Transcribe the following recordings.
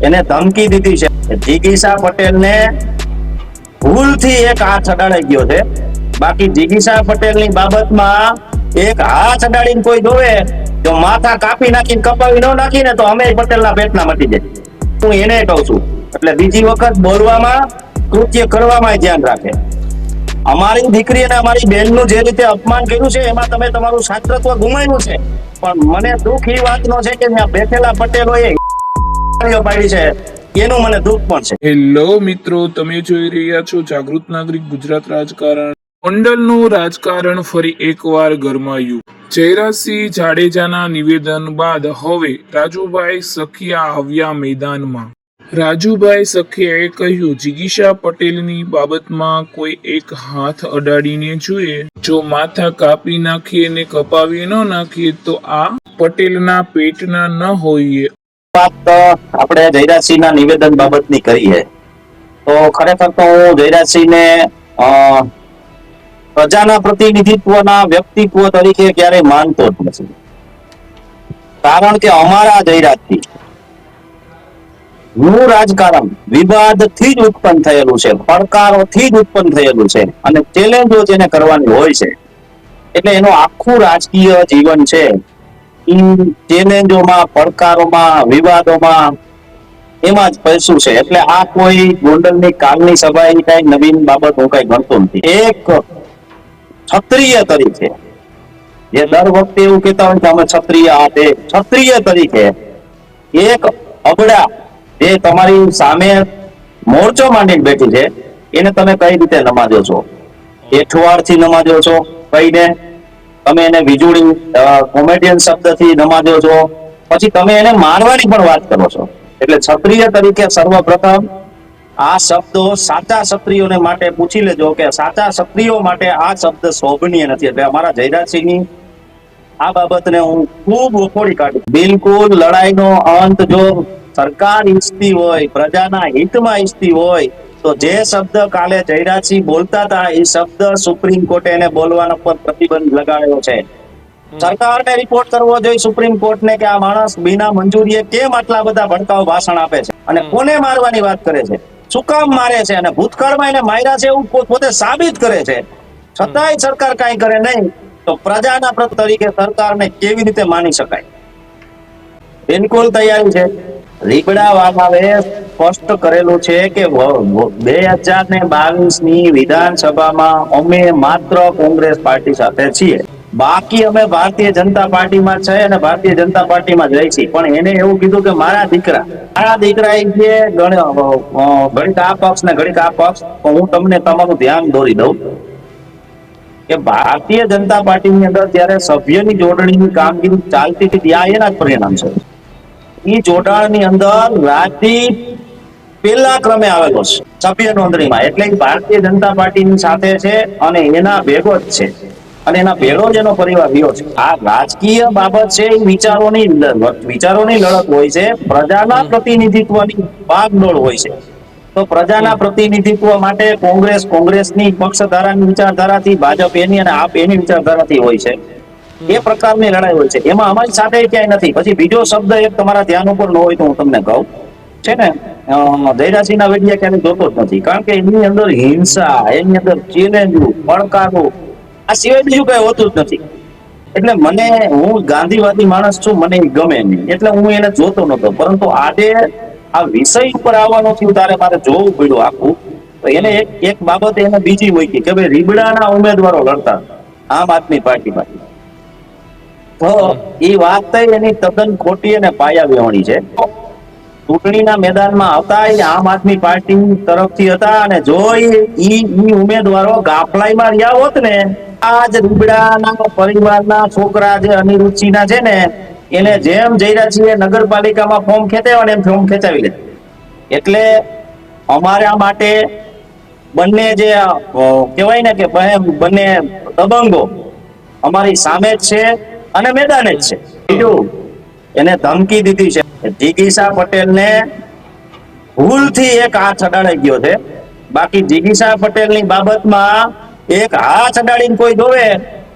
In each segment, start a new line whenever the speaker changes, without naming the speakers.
એને ધમકી દીધી છે. જિગીશા પટેલને ભૂલથી એક હાથ અડાડાઈ ગયો છે. બાકી જિગીશા પટેલની બાબતમાં એક હાથ અડાડીને કોઈ જોવે તો માથા કાપી નાખીને કપાવી ન નાખીને તો અમે પટેલના પેટના મટી જાય. હું એને કહું છું એટલે બીજી વખત બોલવામાં કૃત્ય કરવામાં ધ્યાન રાખે. અમારી દીકરી અને અમારી બહેનનું જે રીતે અપમાન કર્યું છે એમાં તમે તમારું છાત્રત્વ ગુમાવ્યું છે. પણ મને દુઃખ એ વાતનો છે કે ત્યાં બેઠેલા પટેલોએ પાડી છે એનું મને દુઃખ પણ છે.
હેલો મિત્રો, તમે જોઈ રહ્યા છો જાગૃત નાગરિક ગુજરાત રાજકારણ. ગોંડલનું રાજકારણ ફરી એકવાર ગરમાયું. જયરાજસિંહ જાડેજાના નિવેદન બાદ હવે રાજુભાઈ સખિયા આવ્યા મેદાનમાં. રાજુભાઈ સખિયાએ કહ્યું, જિગીશા પટેલની બાબતમાં કોઈ એક હાથ અડાડીને જોઈએ, જો માથા કાપી નાખીએ ને કપાવી ન નાખીએ તો આ પટેલના પેટના ન હોઈએ.
વાત આપણે જયરાજસિંહના નિવેદન બાબતની કરી છે તો ખરેખર તો હું જયરાજસિંહને પ્રજાના પ્રતિનિધિત્વના વ્યક્તિત્વ તરીકે ક્યારેય માનતો જ નથી. કારણ કે અમારા જયરાજસિંહ નું રાજકારણ વિવાદથી જ ઉત્પન્ન થયેલું છે, પડકારોથી જ ઉત્પન્ન થયેલું છે અને ચેલેન્જો જેને કરવાની હોય છે એટલે એનું આખું રાજકીય જીવન છે ચેલેન્જોમાં, પડકારોમાં, વિવાદોમાં એમાં જ પૈસું છે. એટલે આ કોઈ ગોંડલની કાલની સભા એ કઈ નવીન બાબત હું કઈ ગણતો નથી. એક ક્ષત્રિય તરીકે જે દર વખતે એવું કહેતા હોય કે અમે ક્ષત્રિય આ તે ક્ષત્રિય તરીકે એક અબડા જે તમારી સામે મોરચો માંડીને બેઠી છે એને તમે કઈ રીતે નમાજો છો? એઠવાડથી નમાજો છો કઈને? તમે એને વીજળી કોમેડિયન શબ્દથી નમાજો છો, પછી તમે એને મારવાની પણ વાત કરો છો. એટલે ક્ષત્રિય તરીકે સર્વપ્રથમ આ શબ્દો સાચા ક્ષત્રિયોને માટે પૂછી લેજો કે સાચા ક્ષત્રિયો માટે આ શબ્દ શોભનીય નથી. એટલે અમારા જયરાજસિંહની આ બાબતને હું ખૂબ વખોડી કાઢું. બિલકુલ લડાઈનો અંત જો સરકાર ઈચ્છતી હોય, પ્રજાના હિતમાં ઈચ્છતી હોય તો જે શબ્દ કાલે જયરાજસિંહ બોલતા હતા એ શબ્દ સુપ્રીમ કોર્ટે એને બોલવાના પર પ્રતિબંધ લગાડ્યો છે. સરકારને રિપોર્ટ કરવો જોઈએ સુપ્રીમ કોર્ટને કે આ માણસ બિના મંજૂરીએ કેમ આટલા બધા ભડકાઉ ભાષણ આપે છે અને કોને મારવાની વાત કરે છે, શું કામ મારે છે અને ભૂતકાળમાં એને માર્યા છે એવું પોતે સાબિત કરે છે. છતાંય સરકાર કાંઈ કરે નહીં તો પ્રજાના પ્રતિ તરીકે સરકારને કેવી રીતે માની શકાય? બિલકુલ તૈયારી છે. રીબડા વાળાએ સ્પષ્ટ કરેલું છે કે 2022 ની વિધાનસભામાં અમે માત્ર કોંગ્રેસ પાર્ટી સાથે છીએ, બાકી અમે ભારતીય જનતા પાર્ટીમાં છે અને ભારતીય જનતા પાર્ટીમાં જઈ છીએ. પણ એને એવું કીધું કે મારા દીકરા જે ઘડીક આ પક્ષ ને ઘડીક આ પક્ષ, હું તમને તમારું ધ્યાન દોરી દઉં કે ભારતીય જનતા પાર્ટીની અંદર જ્યારે સભ્યની જોડણીની કામગીરી ચાલતી હતી ત્યાં એના જ પરિણામ છે. એ જોડાણની અંદર રાજદીપ પહેલા ક્રમે આવેલો છે સભ્ય નોંધણીમાં, એટલે ભારતીય જનતા પાર્ટીની સાથે છે અને એના ભેગો જ છે અને એના ભેગો જ એનો પરિવાર રહ્યો છે. આ રાજકીય બાબત છે એ વિચારોની લડત હોય છે, પ્રજાના પ્રતિનિધિત્વની ભાગદોડ હોય છે. તો પ્રજાના પ્રતિનિધિત્વ માટે કોંગ્રેસની પક્ષધારાની વિચારધારાથી, ભાજપ એની અને આપ એની વિચારધારાથી હોય છે. એ પ્રકારની લડાઈ હોય છે. એમાં અમારી સાથે ક્યાંય નથી. પછી બીજો શબ્દ એક તમારા ધ્યાન ઉપર ન હોય તો હું તમને કહું છે ને, જયરાજસિંહના વેડિયા ક્યારેય જોતો જ નથી. કારણ કે એની અંદર હિંસા, એની અંદર ચેલેન્જ, પડકારો આ સિવાય બીજું કઈ હોતું જ નથી. એટલે હું ગાંધીવાદી માણસ છું, મને એ ગમે નહીં એટલે હું એને જોતો નતો. પરંતુ આજે આ વિષય ઉપર આવવાનો થયું તારે મારે જોવું પડ્યું આખું. તો એને એક બાબત એને બીજી મૂકી કે ભાઈ રીબડાના ઉમેદવારો લડતા આમ આદમી પાર્ટીમાંથી. તો એ વાત થઈ એની તદ્દન ખોટી અને પાયા વિહોણી છે. ચૂંટણીના મેદાનમાં આવતા એ આમ આદમી પાર્ટી તરફથી હતા અને જો ઈ ઉમેદવારો ગાફલાઈમાં રહ્યા હોત ને, આજ રીબડાના પરિવારના છોકરા જે અનિરુચિના છે ને એને જેમ જયરાજસિંહે નગરપાલિકામાં ફોર્મ ખેંચાવ્યા એમ ફોર્મ ખેંચાવી લે. એટલે અમારા માટે બંને જે કહેવાય ને કે બંને દબંગો અમારી સામે જ છે અને મેદાને જ છે. બીજું એને ધમકી દીધી છે. જિગીશા પટેલને ભૂલથી એક હાથ અડાડાઈ ગયો છે. બાકી જિગીશા પટેલની બાબતમાં એક હાથ અડાડીને કોઈ જોવે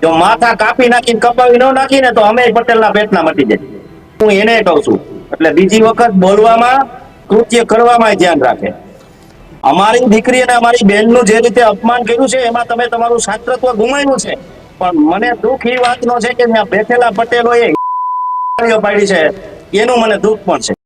જો માથા કાપી નાખીને કપાવી ન નાખીને તો અમે પટેલના પેટના મટી જાય. હું એને કહું છું એટલે બીજી વખત બોલવામાં કૃત્ય કરવામાં ધ્યાન રાખે. અમારી દીકરી અને અમારી બહેનનું જે રીતે અપમાન કર્યું છે એમાં તમે તમારું છાત્રત્વ ગુમાવ્યું છે. પણ મને દુઃખ એ વાતનો છે કે ત્યાં બેઠેલા પટેલોએ પાડી છે, એનું મને દુઃખ પણ છે.